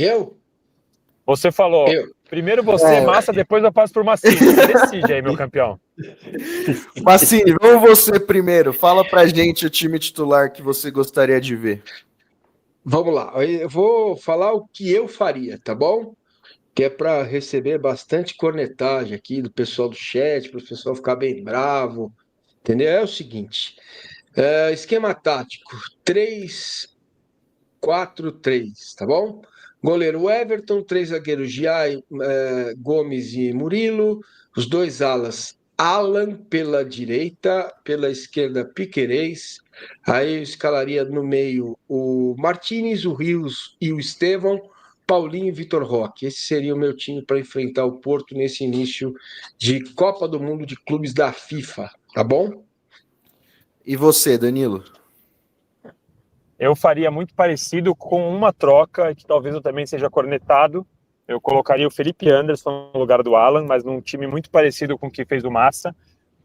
Eu? Você falou, Eu. primeiro você, Massa, depois eu passo por Massini. Decide aí, meu campeão. Massini, vamos você primeiro. Fala pra gente o time titular que você gostaria de ver. Vamos lá. Eu vou falar o que eu faria, tá bom? Que é para receber bastante cornetagem aqui do pessoal do chat, para o pessoal ficar bem bravo, entendeu? É o seguinte: esquema tático 3-4-3, tá bom? Goleiro Everton, três zagueiros Giai, Gomes e Murilo, os dois alas Alan pela direita, pela esquerda Piquerez, aí eu escalaria no meio o Martínez, o Rios e o Estevão, Paulinho e Vitor Roque. Esse seria o meu time para enfrentar o Porto nesse início de Copa do Mundo de Clubes da FIFA, tá bom? E você, Danilo? Eu faria muito parecido com uma troca, que talvez eu também seja cornetado. Eu colocaria o Felipe Anderson no lugar do Alan, mas num time muito parecido com o que fez o Massa,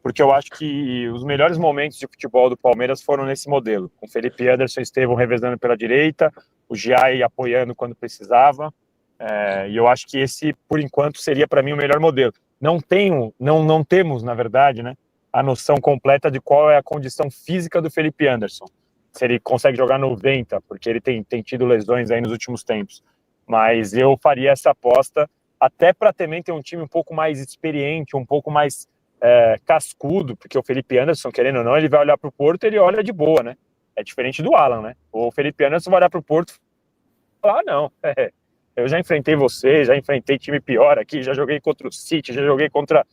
porque eu acho que os melhores momentos de futebol do Palmeiras foram nesse modelo, com Felipe Anderson e Estevão revezando pela direita, o Giai apoiando quando precisava, e eu acho que esse, por enquanto, seria para mim o melhor modelo. Não temos, na verdade, né, a noção completa de qual é a condição física do Felipe Anderson, se ele consegue jogar 90, porque ele tem tido lesões aí nos últimos tempos, mas eu faria essa aposta, até para também ter um time um pouco mais experiente, um pouco mais cascudo, porque o Felipe Anderson, querendo ou não, ele vai olhar para o Porto e ele olha de boa, né? É diferente do Alan, né? O Felipe Anderson vai olhar para o Porto e falar, não, eu já enfrentei você, já enfrentei time pior aqui, já joguei contra o City, já joguei contra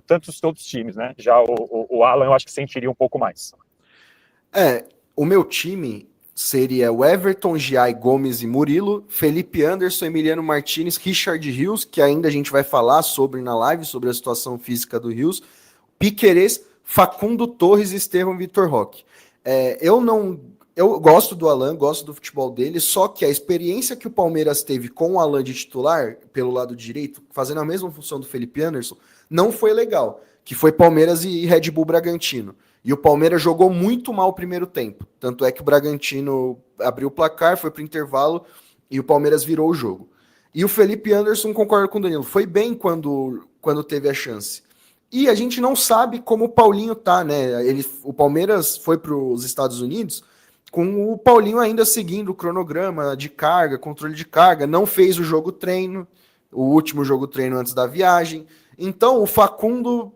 tantos outros times, né? Já o Alan eu acho que sentiria um pouco mais. O meu time seria o Everton, Giai, Gomes e Murilo, Felipe Anderson, Emiliano Martínez, Richard Rios, que ainda a gente vai falar sobre na live, sobre a situação física do Rios, Piquerez, Facundo Torres e Estevão Vitor Roque. Eu gosto do Alan, gosto do futebol dele, só que a experiência que o Palmeiras teve com o Alan de titular, pelo lado direito, fazendo a mesma função do Felipe Anderson, não foi legal, que foi Palmeiras e Red Bull Bragantino. E o Palmeiras jogou muito mal o primeiro tempo. Tanto é que o Bragantino abriu o placar, foi para o intervalo e o Palmeiras virou o jogo. E o Felipe Anderson, concordo com o Danilo, foi bem quando teve a chance. E a gente não sabe como o Paulinho tá, né? O Palmeiras foi para os Estados Unidos com o Paulinho ainda seguindo o cronograma de carga, controle de carga, não fez o jogo treino, o último jogo treino antes da viagem. Então o Facundo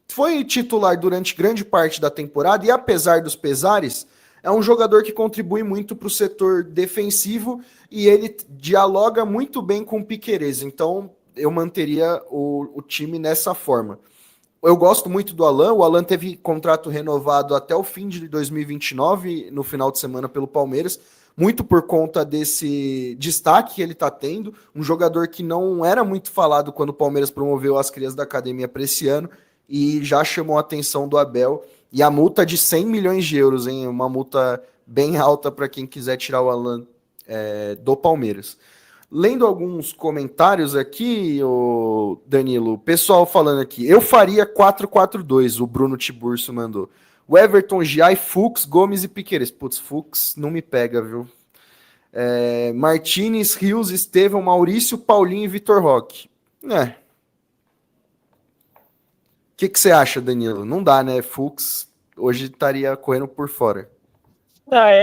foi titular durante grande parte da temporada e, apesar dos pesares, é um jogador que contribui muito para o setor defensivo e ele dialoga muito bem com o Piquerez. Então, eu manteria o time nessa forma. Eu gosto muito do Alan. O Alan teve contrato renovado até o fim de 2029, no final de semana, pelo Palmeiras, muito por conta desse destaque que ele está tendo. Um jogador que não era muito falado quando o Palmeiras promoveu as crias da academia para esse ano, e já chamou a atenção do Abel. E a multa de 100 milhões de euros, hein? Uma multa bem alta para quem quiser tirar o Alan do Palmeiras. Lendo alguns comentários aqui, o Danilo, pessoal falando aqui, eu faria 4-4-2, o Bruno Tiburcio mandou. O Everton, Giai, Fux, Gomes e Piqueires. Putz, Fux não me pega, viu? Martínez, Rios, Estevão, Maurício, Paulinho e Vitor Roque. O que você acha, Danilo? Não dá, né? Fux hoje estaria correndo por fora.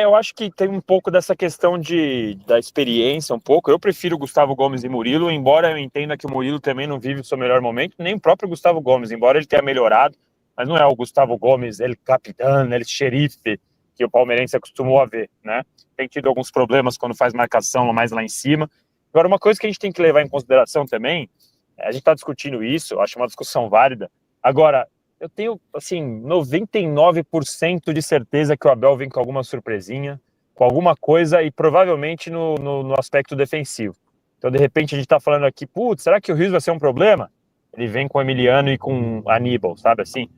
Eu acho que tem um pouco dessa questão da experiência, um pouco. Eu prefiro Gustavo Gomes e Murilo, embora eu entenda que o Murilo também não vive o seu melhor momento, nem o próprio Gustavo Gomes, embora ele tenha melhorado, mas não é o Gustavo Gomes, ele capitão, ele xerife, que o palmeirense acostumou a ver, né? Tem tido alguns problemas quando faz marcação mais lá em cima. Agora, uma coisa que a gente tem que levar em consideração também, a gente está discutindo isso, eu acho uma discussão válida. Agora, eu tenho, assim, 99% de certeza que o Abel vem com alguma surpresinha, com alguma coisa, e provavelmente no aspecto defensivo. Então, de repente, a gente tá falando aqui, putz, será que o Rios vai ser um problema? Ele vem com o Emiliano e com o Aníbal, sabe assim?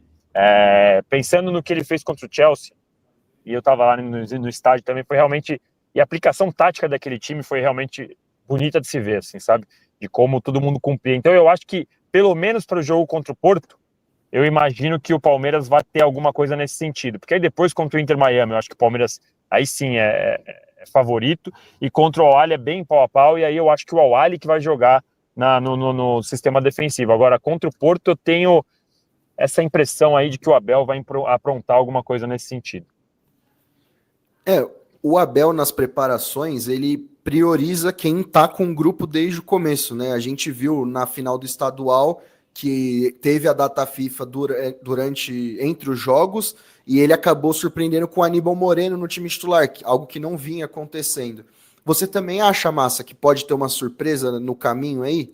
Pensando no que ele fez contra o Chelsea, e eu tava lá no estádio também, foi realmente... E a aplicação tática daquele time foi realmente bonita de se ver, assim, sabe? De como todo mundo cumpria. Então, eu acho que, pelo menos para o jogo contra o Porto, eu imagino que o Palmeiras vai ter alguma coisa nesse sentido. Porque aí depois contra o Inter Miami, eu acho que o Palmeiras, aí sim, é favorito, e contra o Al-Ahly é bem pau a pau, e aí eu acho que o Al-Ahly que vai jogar no sistema defensivo. Agora, contra o Porto, eu tenho essa impressão aí de que o Abel vai aprontar alguma coisa nesse sentido. O Abel nas preparações, ele prioriza quem tá com o grupo desde o começo, né? A gente viu na final do estadual que teve a data FIFA entre os jogos e ele acabou surpreendendo com o Aníbal Moreno no time titular, algo que não vinha acontecendo. Você também acha, Massa, que pode ter uma surpresa no caminho aí?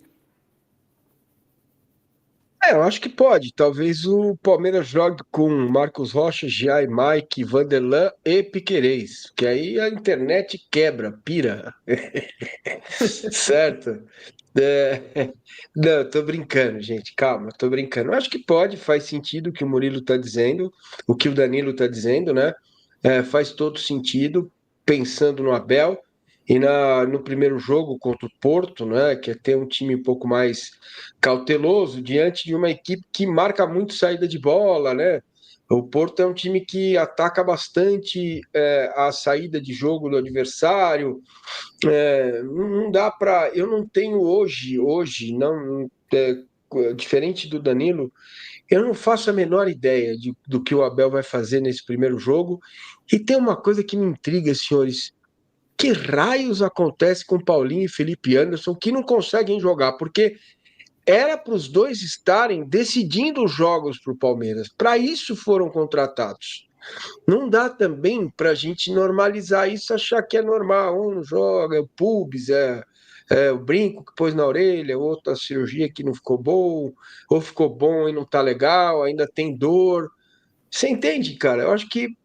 Eu acho que pode. Talvez o Palmeiras jogue com Marcos Rocha, Giai, Mike, Vanderlan e Piquerez, que aí a internet quebra, pira. Certo? Não, tô brincando, gente. Calma, tô brincando. Eu acho que pode, faz sentido o que o Murilo tá dizendo, o que o Danilo tá dizendo, né? Faz todo sentido, pensando no Abel. E no primeiro jogo contra o Porto, né, que é ter um time um pouco mais cauteloso diante de uma equipe que marca muito saída de bola, né? O Porto é um time que ataca bastante a saída de jogo do adversário. Não dá para. Eu não tenho hoje, não diferente do Danilo, eu não faço a menor ideia do que o Abel vai fazer nesse primeiro jogo. E tem uma coisa que me intriga, senhores. Que raios acontece com Paulinho e Felipe Anderson que não conseguem jogar? Porque era para os dois estarem decidindo os jogos para o Palmeiras. Para isso foram contratados. Não dá também para a gente normalizar isso, achar que é normal. Um não joga, é o pubis, o brinco que pôs na orelha, outra cirurgia que não ficou bom, ou ficou bom e não tá legal, ainda tem dor. Você entende, cara? Eu acho que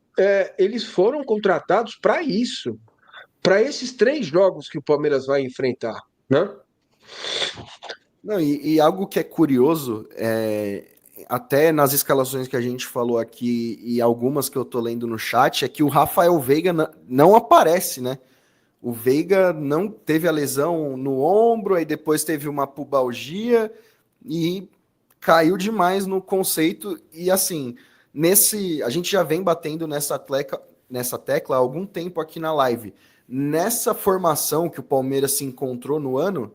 eles foram contratados para isso, para esses 3 jogos que o Palmeiras vai enfrentar, né? Não, e algo que é curioso, até nas escalações que a gente falou aqui e algumas que eu tô lendo no chat, é que o Rafael Veiga não aparece, né? O Veiga não teve a lesão no ombro, aí depois teve uma pubalgia e caiu demais no conceito. E assim, a gente já vem batendo nessa tecla há algum tempo aqui na live. Nessa formação que o Palmeiras se encontrou no ano,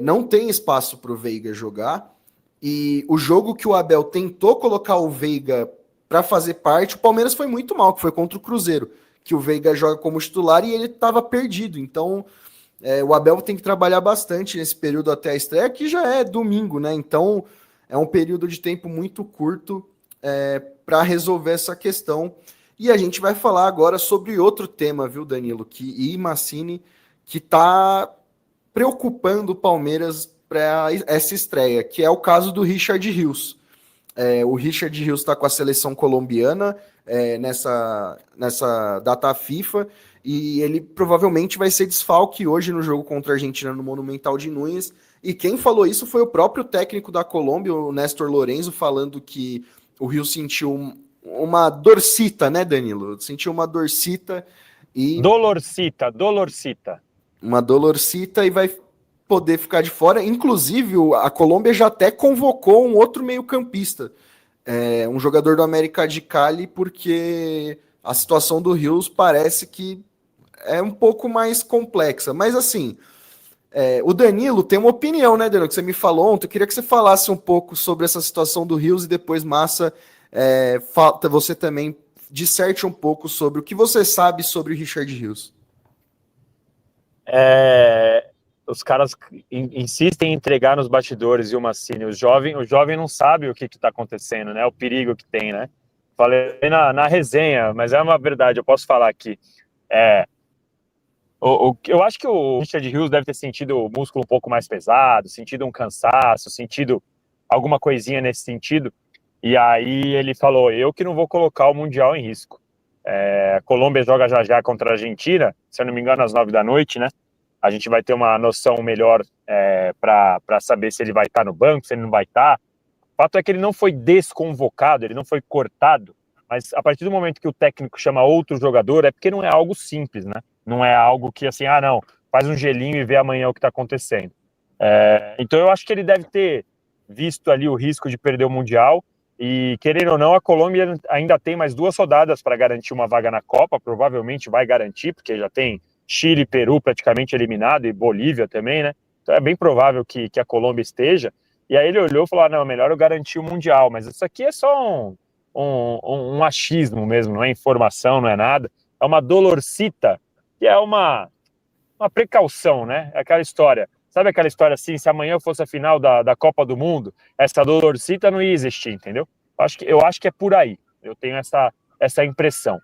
não tem espaço para o Veiga jogar. E o jogo que o Abel tentou colocar o Veiga para fazer parte, o Palmeiras foi muito mal, que foi contra o Cruzeiro, que o Veiga joga como titular e ele estava perdido. Então, o Abel tem que trabalhar bastante nesse período até a estreia, que já é domingo, né? Então, é um período de tempo muito curto para resolver essa questão. E a gente vai falar agora sobre outro tema, viu, Danilo? E Massini, que está preocupando o Palmeiras para essa estreia, que é o caso do Richard Rios. O Richard Rios está com a seleção colombiana nessa data FIFA e ele provavelmente vai ser desfalque hoje no jogo contra a Argentina no Monumental de Núñez. E quem falou isso foi o próprio técnico da Colômbia, o Néstor Lorenzo, falando que o Rios sentiu uma dorcita, né, Danilo? Sentiu uma dorcita e... Dolorcita. Uma dolorcita e vai poder ficar de fora. Inclusive, a Colômbia já até convocou um outro meio-campista, um jogador do América de Cali, porque a situação do Rios parece que é um pouco mais complexa. Mas assim, o Danilo tem uma opinião, né, Danilo, que você me falou ontem. Eu queria que você falasse um pouco sobre essa situação do Rios e depois, Massa, você também disserte um pouco sobre o que você sabe sobre o Richard Rios. Os caras insistem em entregar nos bastidores e o Massini. O jovem não sabe o que está acontecendo, né? O perigo que tem, né? Falei na resenha, mas é uma verdade, eu posso falar aqui. Eu acho que o Richard Rios deve ter sentido o músculo um pouco mais pesado, sentido um cansaço, sentido alguma coisinha nesse sentido. E aí ele falou, eu que não vou colocar o Mundial em risco. A Colômbia joga já contra a Argentina, se eu não me engano, às 9 da noite, né? A gente vai ter uma noção melhor para saber se ele vai estar no banco, se ele não vai estar. O fato é que ele não foi desconvocado, ele não foi cortado, mas a partir do momento que o técnico chama outro jogador, é porque não é algo simples, né? Não é algo que assim, não, faz um gelinho e vê amanhã o que está acontecendo. Então eu acho que ele deve ter visto ali o risco de perder o Mundial E, querendo ou não, a Colômbia ainda tem mais 2 rodadas para garantir uma vaga na Copa, provavelmente vai garantir, porque já tem Chile e Peru praticamente eliminado, e Bolívia também, né? Então é bem provável que a Colômbia esteja. E aí ele olhou e falou, não, melhor eu garantir o Mundial, mas isso aqui é só um achismo mesmo, não é informação, não é nada. É uma dolorcita, que é uma precaução, né? É aquela história. Sabe aquela história assim, se amanhã fosse a final da Copa do Mundo, essa dolorcita não ia existir, entendeu? Eu acho que é por aí. Eu tenho essa impressão.